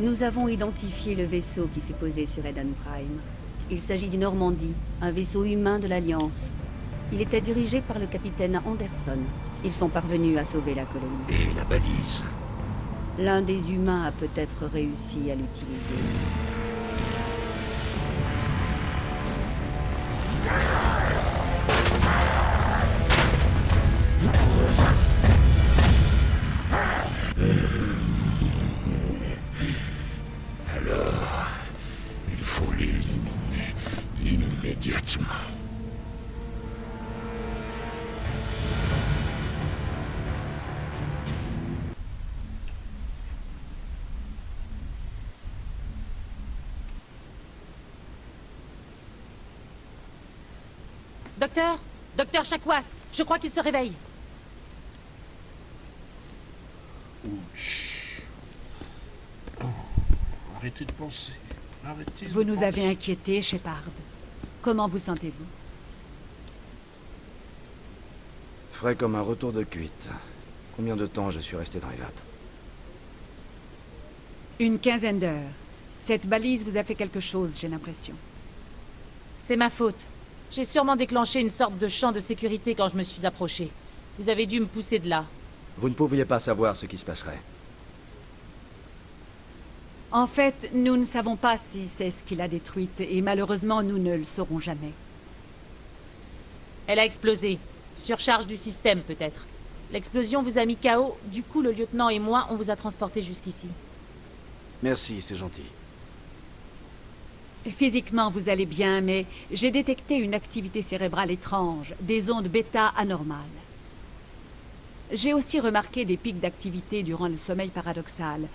Nous avons identifié le vaisseau qui s'est posé sur Eden Prime. Il s'agit du Normandie, un vaisseau humain de l'Alliance. Il était dirigé par le capitaine Anderson. Ils sont parvenus à sauver la colonie. Et la balise? L'un des humains a peut-être réussi à l'utiliser. Alors, il faut l'éliminer immédiatement. Docteur? Docteur Chakwas, je crois qu'il se réveille. Arrêtez de penser. Arrêtez de Vous nous penser. avez inquiétés, Shepard. Comment vous sentez-vous? Frais comme un retour de cuite. Combien de temps je suis resté dans les vapes? Une quinzaine d'heures. Cette balise vous a fait quelque chose, j'ai l'impression. C'est ma faute. J'ai sûrement déclenché une sorte de champ de sécurité quand je me suis approché. Vous avez dû me pousser de là. Vous ne pouviez pas savoir ce qui se passerait. En fait, nous ne savons pas si c'est ce qui l'a détruite, et malheureusement, nous ne le saurons jamais. Elle a explosé. Surcharge du système, peut-être. L'explosion vous a mis KO, du coup le lieutenant et moi, on vous a transporté jusqu'ici. Merci, c'est gentil. Physiquement, vous allez bien, mais j'ai détecté une activité cérébrale étrange, des ondes bêta anormales. J'ai aussi remarqué des pics d'activité durant le sommeil paradoxal.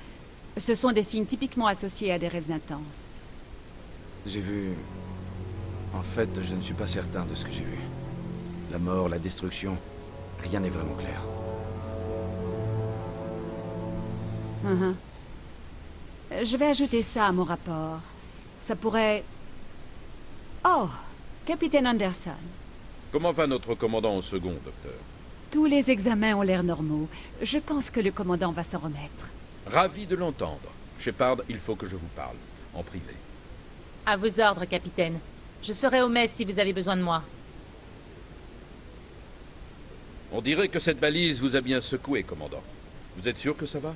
Ce sont des signes typiquement associés à des rêves intenses. J'ai vu... En fait, je ne suis pas certain de ce que j'ai vu. La mort, la destruction, rien n'est vraiment clair. Mhm. Je vais ajouter ça à mon rapport. Ça pourrait... Oh, Capitaine Anderson. Comment va notre commandant au second, docteur? Tous les examens ont l'air normaux. Je pense que le commandant va s'en remettre. Ravi de l'entendre. Shepard, il faut que je vous parle, en privé. À vos ordres, capitaine. Je serai au mess si vous avez besoin de moi. On dirait que cette balise vous a bien secoué, commandant. Vous êtes sûr que ça va?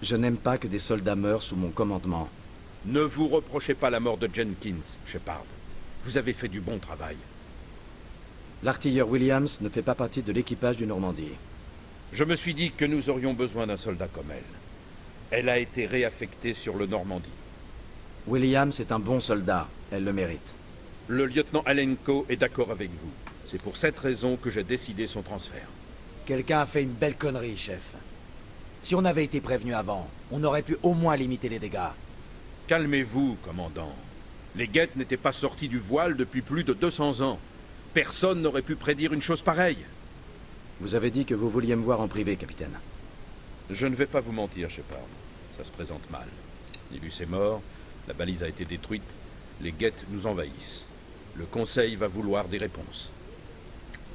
Je n'aime pas que des soldats meurent sous mon commandement. Ne vous reprochez pas la mort de Jenkins, Shepard. Vous avez fait du bon travail. L'artilleur Williams ne fait pas partie de l'équipage du Normandie. Je me suis dit que nous aurions besoin d'un soldat comme elle. Elle a été réaffectée sur le Normandie. Williams est un bon soldat, elle le mérite. Le lieutenant Alenko est d'accord avec vous. C'est pour cette raison que j'ai décidé son transfert. Quelqu'un a fait une belle connerie, chef. Si on avait été prévenu avant, on aurait pu au moins limiter les dégâts. Calmez-vous, commandant. Les guettes n'étaient pas sortis du voile depuis plus de 200 ans. Personne n'aurait pu prédire une chose pareille. Vous avez dit que vous vouliez me voir en privé, capitaine. Je ne vais pas vous mentir, Shepard. Ça se présente mal. Nilus est mort, la balise a été détruite, les guettes nous envahissent. Le Conseil va vouloir des réponses.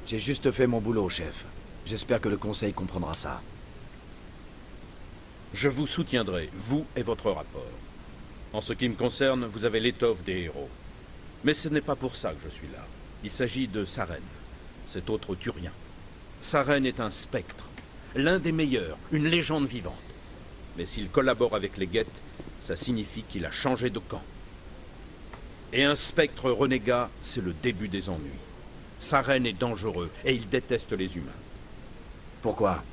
J'ai juste fait mon boulot, chef. J'espère que le Conseil comprendra ça. Je vous soutiendrai, vous et votre rapport. En ce qui me concerne, vous avez l'étoffe des héros. Mais ce n'est pas pour ça que je suis là. Il s'agit de Saren, cet autre Turien. Saren est un spectre, l'un des meilleurs, une légende vivante. Mais s'il collabore avec les guettes, ça signifie qu'il a changé de camp. Et un spectre renégat, c'est le début des ennuis. Saren est dangereux et il déteste les humains. Pourquoi?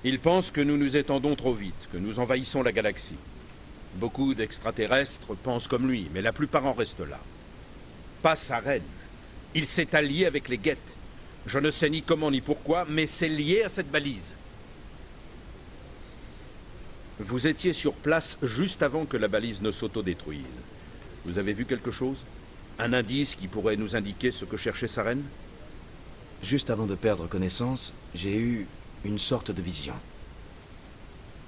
Il pense que nous nous étendons trop vite, que nous envahissons la galaxie. Beaucoup d'extraterrestres pensent comme lui, mais la plupart en restent là. Pas Saren. Il s'est allié avec les guettes. Je ne sais ni comment ni pourquoi, mais c'est lié à cette balise. Vous étiez sur place juste avant que la balise ne s'autodétruise. Vous avez vu quelque chose? Un indice qui pourrait nous indiquer ce que cherchait Saren? Juste avant de perdre connaissance, j'ai eu une sorte de vision.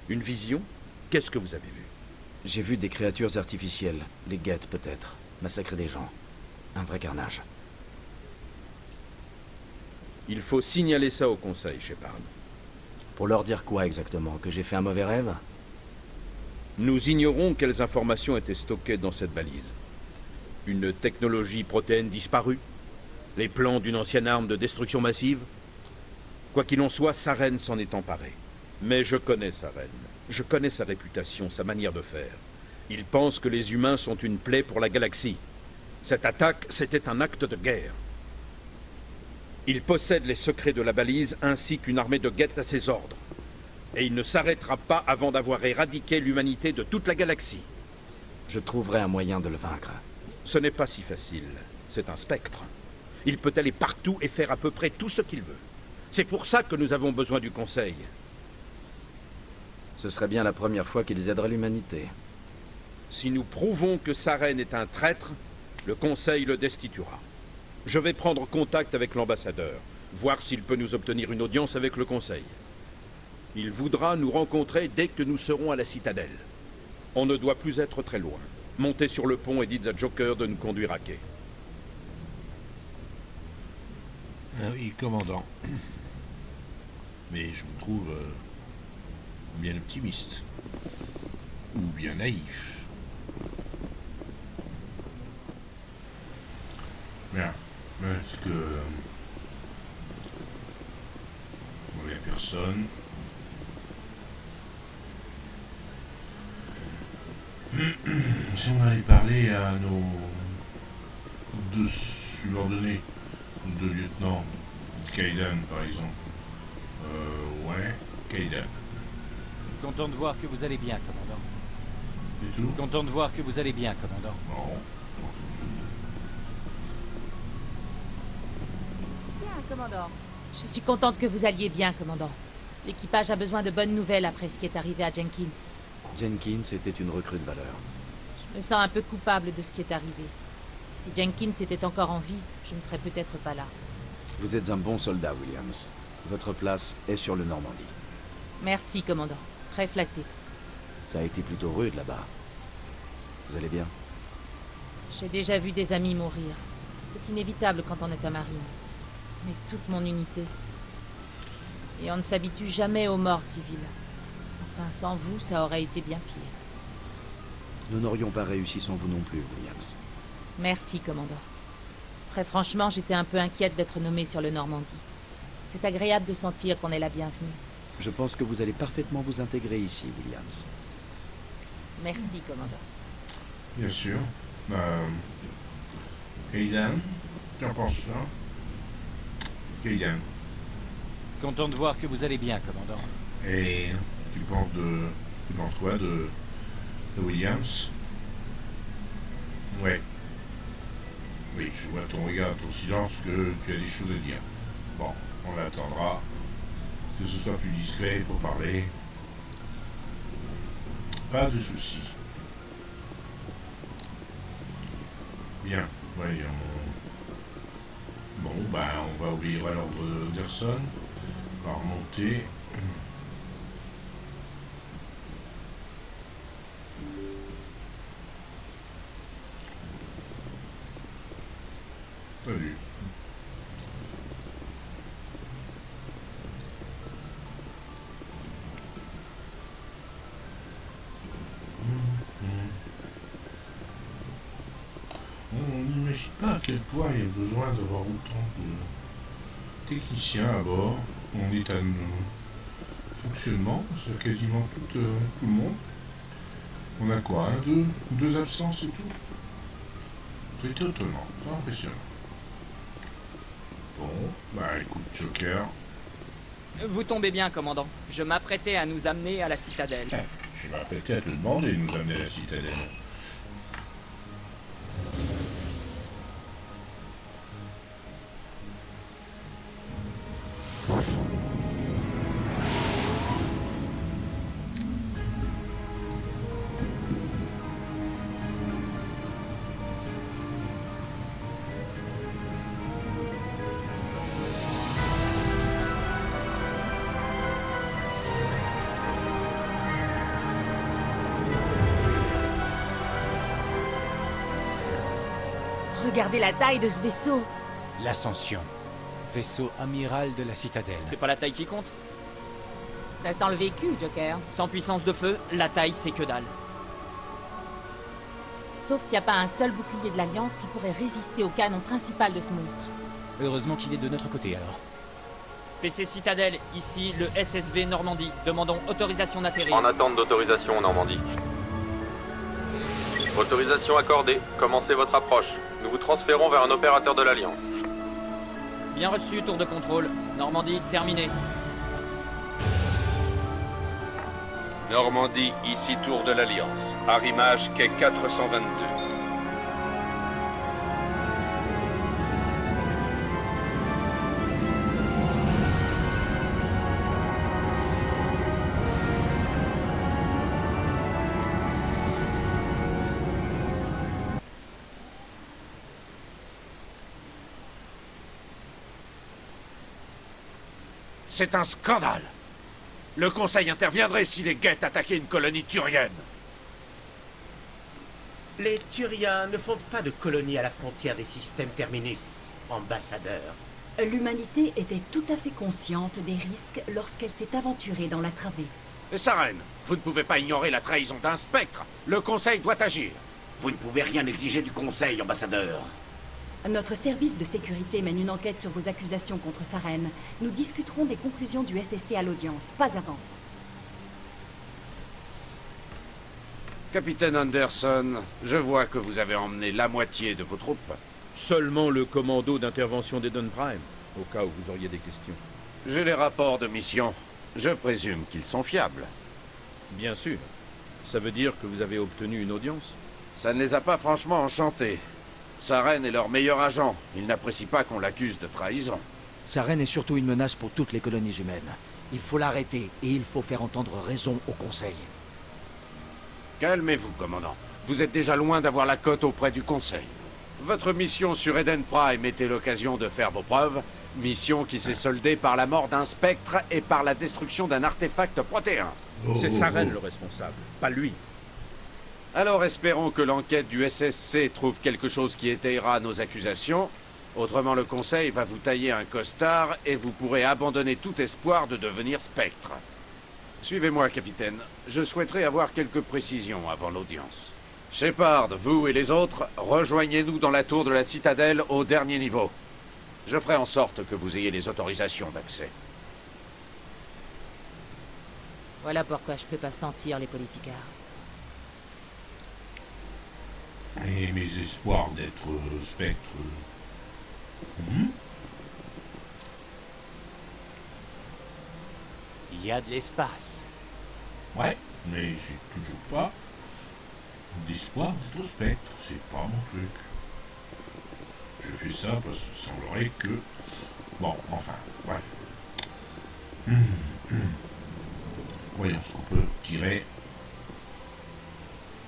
Une vision? Qu'est-ce que vous avez vu? J'ai vu des créatures artificielles, les guettes peut-être, massacrer des gens. Un vrai carnage. Il faut signaler ça au Conseil, Shepard. Pour leur dire quoi exactement? Que j'ai fait un mauvais rêve? Nous ignorons quelles informations étaient stockées dans cette balise. Une technologie protéine disparue? Les plans d'une ancienne arme de destruction massive? Quoi qu'il en soit, Saren s'en est emparé. Mais je connais Saren. Je connais sa réputation, sa manière de faire. Il pense que les humains sont une plaie pour la galaxie. Cette attaque, c'était un acte de guerre. Il possède les secrets de la balise ainsi qu'une armée de guettes à ses ordres. Et il ne s'arrêtera pas avant d'avoir éradiqué l'humanité de toute la galaxie. Je trouverai un moyen de le vaincre. Ce n'est pas si facile. C'est un spectre. Il peut aller partout et faire à peu près tout ce qu'il veut. C'est pour ça que nous avons besoin du Conseil. Ce serait bien la première fois qu'ils aideraient l'humanité. Si nous prouvons que Saren est un traître, le Conseil le destituera. Je vais prendre contact avec l'ambassadeur, voir s'il peut nous obtenir une audience avec le Conseil. Il voudra nous rencontrer dès que nous serons à la citadelle. On ne doit plus être très loin. Montez sur le pont et dites à Joker de nous conduire à quai. Ah oui, commandant. Mais je vous trouve bien optimiste. Ou bien naïf. Bien. Est-ce que... il n'y a personne. Si on allait parler à nos deux subordonnés, deux lieutenants, Kaidan par exemple. Ouais, Kaidan. Content de voir que vous allez bien, commandant. C'est tout? Content de voir que vous allez bien, commandant. Non. Tiens, commandant. Je suis contente que vous alliez bien, commandant. L'équipage a besoin de bonnes nouvelles après ce qui est arrivé à Jenkins. Jenkins était une recrue de valeur. Je me sens un peu coupable de ce qui est arrivé. Si Jenkins était encore en vie, je ne serais peut-être pas là. Vous êtes un bon soldat, Williams. Votre place est sur le Normandie. Merci, commandant. Très flatté. Ça a été plutôt rude là-bas. Vous allez bien? J'ai déjà vu des amis mourir. C'est inévitable quand on est un marine. Mais toute mon unité. Et on ne s'habitue jamais aux morts civiles. Enfin, sans vous, ça aurait été bien pire. Nous n'aurions pas réussi sans vous non plus, Williams. Merci, commandant. Très franchement, j'étais un peu inquiète d'être nommée sur le Normandie. C'est agréable de sentir qu'on est la bienvenue. Je pense que vous allez parfaitement vous intégrer ici, Williams. Merci, commandant. Bien sûr. Kaidan, tu en penses ça? Kaidan. Content de voir que vous allez bien, commandant. Et tu penses quoi de Williams? Ouais. Oui, je vois ton regard, ton silence, que tu as des choses à dire. Bon, on attendra que ce soit plus discret pour parler. Pas de soucis. Bien, voyons. Bon, on va obéir à l'ordre d'Erson. On va remonter. Salut. On n'imagine pas à quel point il y a besoin d'avoir autant de techniciens à bord en état de fonctionnement. C'est quasiment tout le monde. On a quoi, deux absences et tout? C'est étonnant, c'est impressionnant. Bon, écoute, Joker. Vous tombez bien, commandant. Je m'apprêtais à nous amener à la citadelle. Je m'apprêtais à te demander de nous amener à la citadelle. Regardez la taille de ce vaisseau. L'Ascension. Vaisseau amiral de la citadelle. C'est pas la taille qui compte. Ça sent le vécu, Joker. Sans puissance de feu, la taille c'est que dalle. Sauf qu'il n'y a pas un seul bouclier de l'Alliance qui pourrait résister au canon principal de ce monstre. Heureusement qu'il est de notre côté, alors. PC Citadel, ici le SSV Normandie. Demandons autorisation d'atterrir. En attente d'autorisation, Normandie. Autorisation accordée. Commencez votre approche. Nous vous transférons vers un opérateur de l'Alliance. Bien reçu, tour de contrôle. Normandie, terminé. Normandie, ici tour de l'Alliance. Arrimage quai 422. C'est un scandale. Le Conseil interviendrait si les Geth attaquaient une colonie turienne. Les Turiens ne fondent pas de colonie à la frontière des systèmes Terminus, ambassadeur. L'humanité était tout à fait consciente des risques lorsqu'elle s'est aventurée dans la travée. Et Saren, vous ne pouvez pas ignorer la trahison d'un spectre. Le Conseil doit agir. Vous ne pouvez rien exiger du Conseil, ambassadeur. Notre service de sécurité mène une enquête sur vos accusations contre Saren. Nous discuterons des conclusions du SSC à l'audience, pas avant. Capitaine Anderson, je vois que vous avez emmené la moitié de vos troupes. Seulement le commando d'intervention d'Eden Prime, au cas où vous auriez des questions. J'ai les rapports de mission. Je présume qu'ils sont fiables. Bien sûr. Ça veut dire que vous avez obtenu une audience? Ça ne les a pas franchement enchantés. Saren est leur meilleur agent. Ils n'apprécient pas qu'on l'accuse de trahison. Saren est surtout une menace pour toutes les colonies humaines. Il faut l'arrêter et il faut faire entendre raison au Conseil. Calmez-vous, commandant. Vous êtes déjà loin d'avoir la cote auprès du Conseil. Votre mission sur Eden Prime était l'occasion de faire vos preuves. Mission qui s'est soldée par la mort d'un spectre et par la destruction d'un artefact protéin. C'est Saren le responsable, pas lui. Alors espérons que l'enquête du SSC trouve quelque chose qui étayera nos accusations. Autrement, le Conseil va vous tailler un costard et vous pourrez abandonner tout espoir de devenir spectre. Suivez-moi, capitaine. Je souhaiterais avoir quelques précisions avant l'audience. Shepard, vous et les autres, rejoignez-nous dans la tour de la citadelle au dernier niveau. Je ferai en sorte que vous ayez les autorisations d'accès. Voilà pourquoi je peux pas sentir les politicards. Et mes espoirs d'être spectre... Il y a de l'espace. Ouais, mais j'ai toujours pas d'espoir d'être spectre. C'est pas mon truc. Je fais ça parce qu'il semblerait que... Bon, enfin, bref. Voyons ce qu'on peut tirer.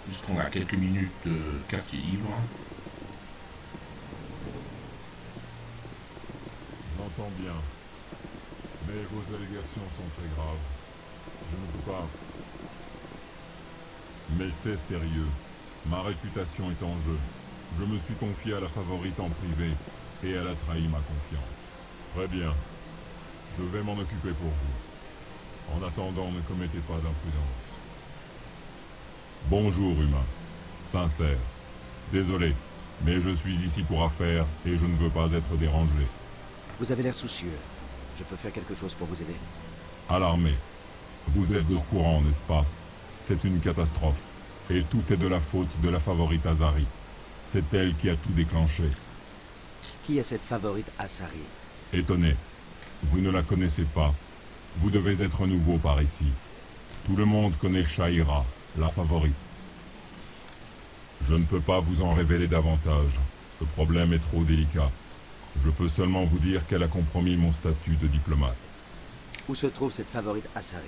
Puisqu'on a quelques minutes de quartier libre. J'entends bien. Mais vos allégations sont très graves. Je ne peux pas. Mais c'est sérieux. Ma réputation est en jeu. Je me suis confié à la favorite en privé et elle a trahi ma confiance. Très bien. Je vais m'en occuper pour vous. En attendant, ne commettez pas d'imprudence. Bonjour, humain. Sincère. Désolé, mais je suis ici pour affaires et je ne veux pas être dérangé. Vous avez l'air soucieux. Je peux faire quelque chose pour vous aider. Alarmé. Vous êtes au courant, n'est-ce pas? C'est une catastrophe. Et tout est de la faute de la favorite Azari. C'est elle qui a tout déclenché. Qui est cette favorite Asari? Étonné. Vous ne la connaissez pas. Vous devez être nouveau par ici. Tout le monde connaît Shaira, la favorite. Je ne peux pas vous en révéler davantage. Ce problème est trop délicat. Je peux seulement vous dire qu'elle a compromis mon statut de diplomate. Où se trouve cette favorite Asari?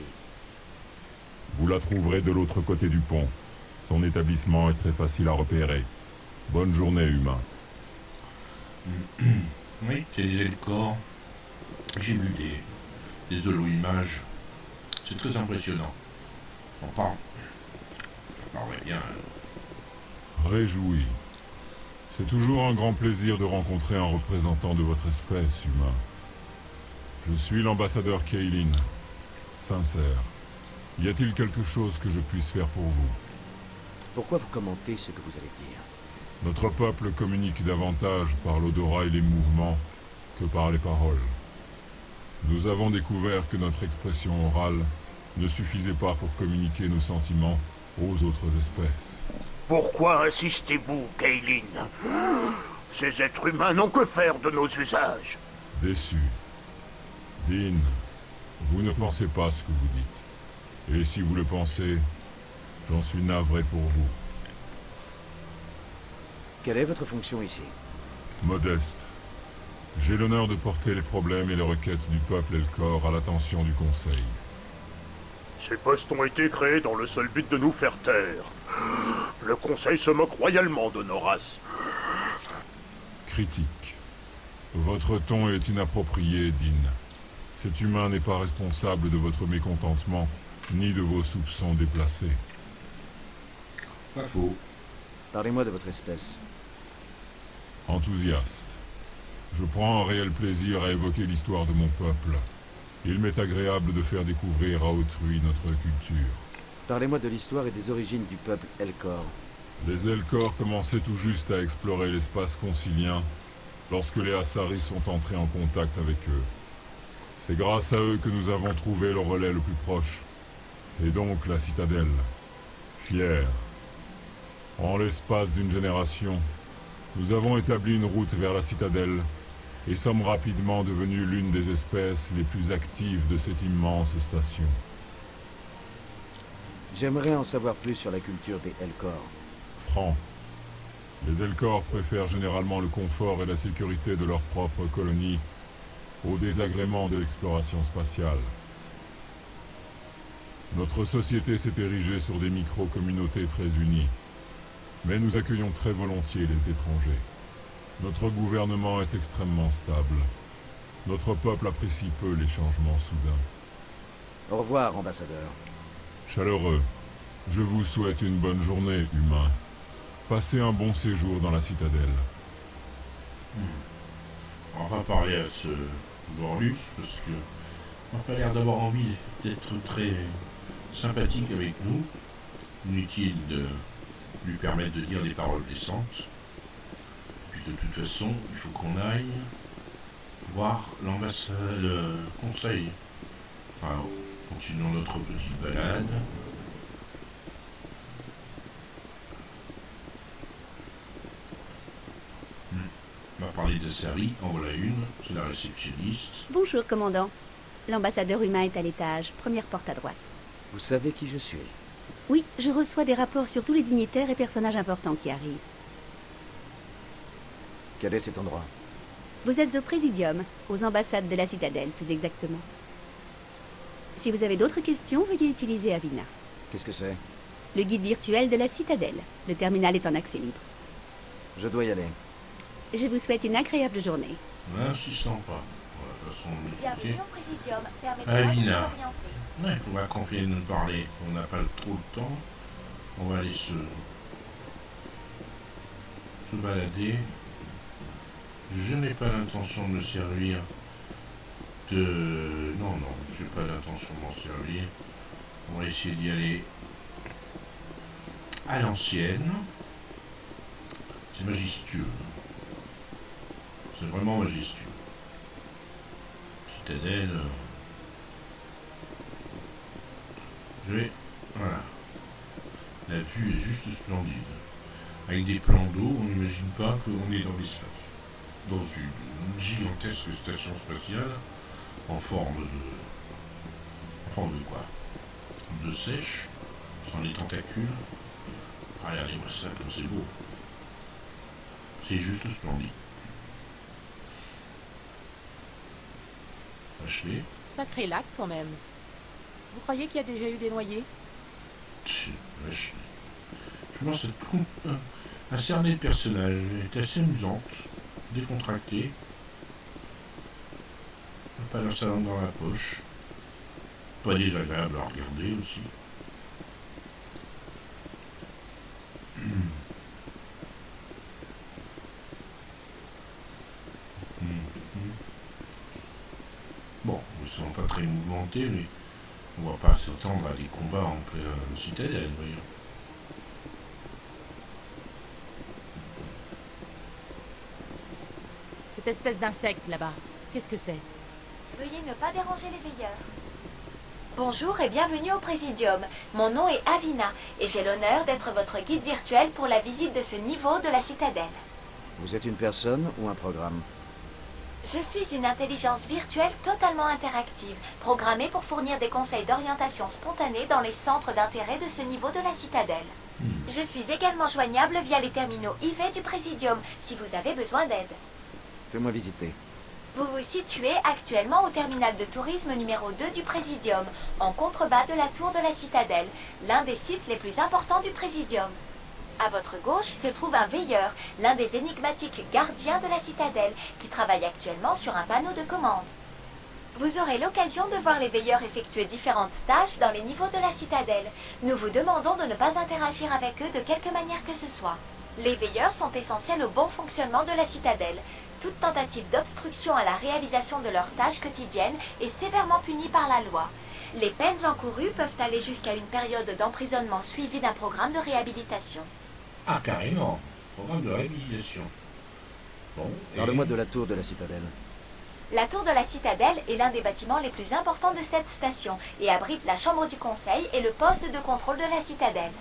Vous la trouverez de l'autre côté du pont. Son établissement est très facile à repérer. Bonne journée, humain. Oui, c'est les corps. J'ai vu des holo-images. C'est très impressionnant. Enfin, je parlerai bien. Réjoui. C'est toujours un grand plaisir de rencontrer un représentant de votre espèce, humain. Je suis l'ambassadeur Kaylin. Sincère. Y a-t-il quelque chose que je puisse faire pour vous? Pourquoi vous commentez ce que vous allez dire? Notre peuple communique davantage par l'odorat et les mouvements que par les paroles. Nous avons découvert que notre expression orale ne suffisait pas pour communiquer nos sentiments aux autres espèces. Pourquoi insistez-vous, Kaylin? Ces êtres humains n'ont que faire de nos usages. Déçu. Dean, vous ne pensez pas ce que vous dites. Et si vous le pensez, j'en suis navré pour vous. Quelle est votre fonction ici? Modeste. J'ai l'honneur de porter les problèmes et les requêtes du peuple Elcor à l'attention du Conseil. Ces postes ont été créés dans le seul but de nous faire taire. Le Conseil se moque royalement de nos races. Critique. Votre ton est inapproprié, Dean. Cet humain n'est pas responsable de votre mécontentement, ni de vos soupçons déplacés. Pas faux. Parlez-moi de votre espèce. Enthousiaste. Je prends un réel plaisir à évoquer l'histoire de mon peuple. Il m'est agréable de faire découvrir à autrui notre culture. Parlez-moi de l'histoire et des origines du peuple Elcor. Les Elcor commençaient tout juste à explorer l'espace concilien lorsque les Assaris sont entrés en contact avec eux. C'est grâce à eux que nous avons trouvé le relais le plus proche, et donc la citadelle. Fier. En l'espace d'une génération, nous avons établi une route vers la citadelle et sommes rapidement devenus l'une des espèces les plus actives de cette immense station. J'aimerais en savoir plus sur la culture des Elcor. Franc. Les Elcor préfèrent généralement le confort et la sécurité de leur propre colonie au désagrément de l'exploration spatiale. Notre société s'est érigée sur des micro-communautés très unies, mais nous accueillons très volontiers les étrangers. Notre gouvernement est extrêmement stable. Notre peuple apprécie peu les changements soudains. Au revoir, ambassadeur. Chaleureux, je vous souhaite une bonne journée, humain. Passez un bon séjour dans la citadelle. On va parler à ce Gorlus, parce que on n'a pas l'air d'avoir envie d'être très sympathique avec nous. Inutile de lui permettre de dire des paroles décentes. Puis de toute façon, il faut qu'on aille voir l'ambassade, le conseil. Alors, continuons notre petite balade. On va parler de Sari, en voilà une, c'est la réceptionniste. Bonjour, commandant. L'ambassadeur humain est à l'étage, première porte à droite. Vous savez qui je suis? Oui, je reçois des rapports sur tous les dignitaires et personnages importants qui arrivent. Quel est cet endroit? Vous êtes au Présidium, aux ambassades de la citadelle, plus exactement. Si vous avez d'autres questions, veuillez utiliser Avina. Qu'est-ce que c'est? Le guide virtuel de la citadelle. Le terminal est en accès libre. Je dois y aller. Je vous souhaite une agréable journée. N'insistons pas. De toute façon, Bienvenue au Présidium. Avina. Ouais, on va continuer de nous parler. On n'a pas trop le temps. On va aller se balader. Je n'ai pas l'intention de me servir de... Non, j'ai pas l'intention de m'en servir. On va essayer d'y aller à l'ancienne. C'est majestueux. C'est vraiment majestueux. Citadelle. Voilà. La vue est juste splendide. Avec des plans d'eau, on n'imagine pas qu'on est dans l'espace. Dans une gigantesque station spatiale en forme de quoi? De sèche, sans les tentacules. Regardez-moi ça comme c'est beau. C'est juste splendide. Achevé. Sacré lac quand même. Vous croyez qu'il y a déjà eu des noyés? Vache. Je pense à cerner le personnage. Elle est assez amusante, décontractée. Pas leur salon dans la poche. Pas désagréable à regarder aussi. Bon, ils sont pas très mouvementés, mais on va pas s'attendre à des combats en pleine citadelle, voyons. espèce d'insecte là-bas. Qu'est-ce que c'est? Veuillez ne pas déranger les veilleurs. Bonjour et bienvenue au Présidium. Mon nom est Avina et j'ai l'honneur d'être votre guide virtuel pour la visite de ce niveau de la citadelle. Vous êtes une personne ou un programme? Je suis une intelligence virtuelle totalement interactive, programmée pour fournir des conseils d'orientation spontanée dans les centres d'intérêt de ce niveau de la citadelle. Je suis également joignable via les terminaux IV du Présidium si vous avez besoin d'aide. Fais-moi visiter. Vous vous situez actuellement au terminal de tourisme numéro 2 du Présidium, en contrebas de la tour de la citadelle, l'un des sites les plus importants du Présidium. À votre gauche se trouve un veilleur, l'un des énigmatiques gardiens de la citadelle, qui travaille actuellement sur un panneau de commande. Vous aurez l'occasion de voir les veilleurs effectuer différentes tâches dans les niveaux de la citadelle. Nous vous demandons de ne pas interagir avec eux de quelque manière que ce soit. Les veilleurs sont essentiels au bon fonctionnement de la citadelle. Toute tentative d'obstruction à la réalisation de leurs tâches quotidiennes est sévèrement punie par la loi. Les peines encourues peuvent aller jusqu'à une période d'emprisonnement suivie d'un programme de réhabilitation. Ah, carrément. Programme de réhabilitation. Bon, Parle-moi de la tour de la citadelle. La tour de la citadelle est l'un des bâtiments les plus importants de cette station et abrite la chambre du conseil et le poste de contrôle de la citadelle.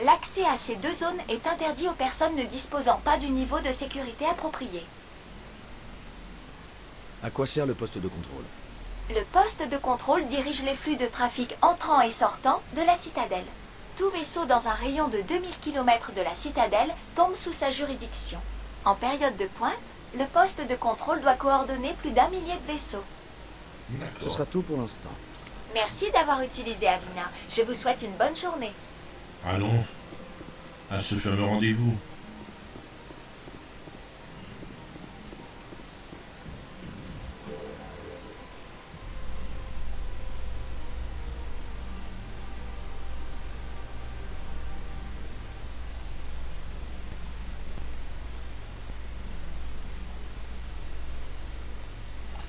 L'accès à ces deux zones est interdit aux personnes ne disposant pas du niveau de sécurité approprié. À quoi sert le poste de contrôle? Le poste de contrôle dirige les flux de trafic entrant et sortant de la citadelle. Tout vaisseau dans un rayon de 2000 km de la citadelle tombe sous sa juridiction. En période de pointe, le poste de contrôle doit coordonner plus d'1 millier de vaisseaux. Ce sera tout pour l'instant. Merci d'avoir utilisé Avina. Je vous souhaite une bonne journée. Allons, à ce fameux rendez-vous.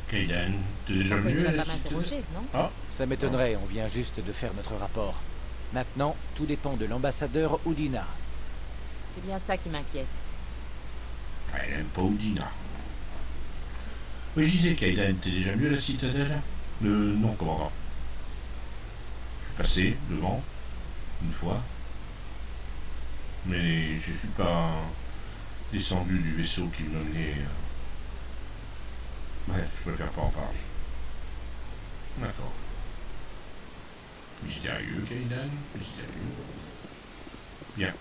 Kaidan, t'es déjà Enfin, il venu ne à va la pas cité? m'interroger, non? Ah, Ça m'étonnerait, on vient juste de faire notre rapport. Maintenant, tout dépend de l'ambassadeur Udina. C'est bien ça qui m'inquiète. elle aime pas Udina. Oui, je disais, Kaidan, t'es déjà venu à la citadelle? Non, commandant. Je suis passé devant, une fois. Mais je suis pas descendu du vaisseau qui me menait. Bref, je préfère pas en parler. D'accord. Mystérieux, Kaidan, mystérieux. Bien.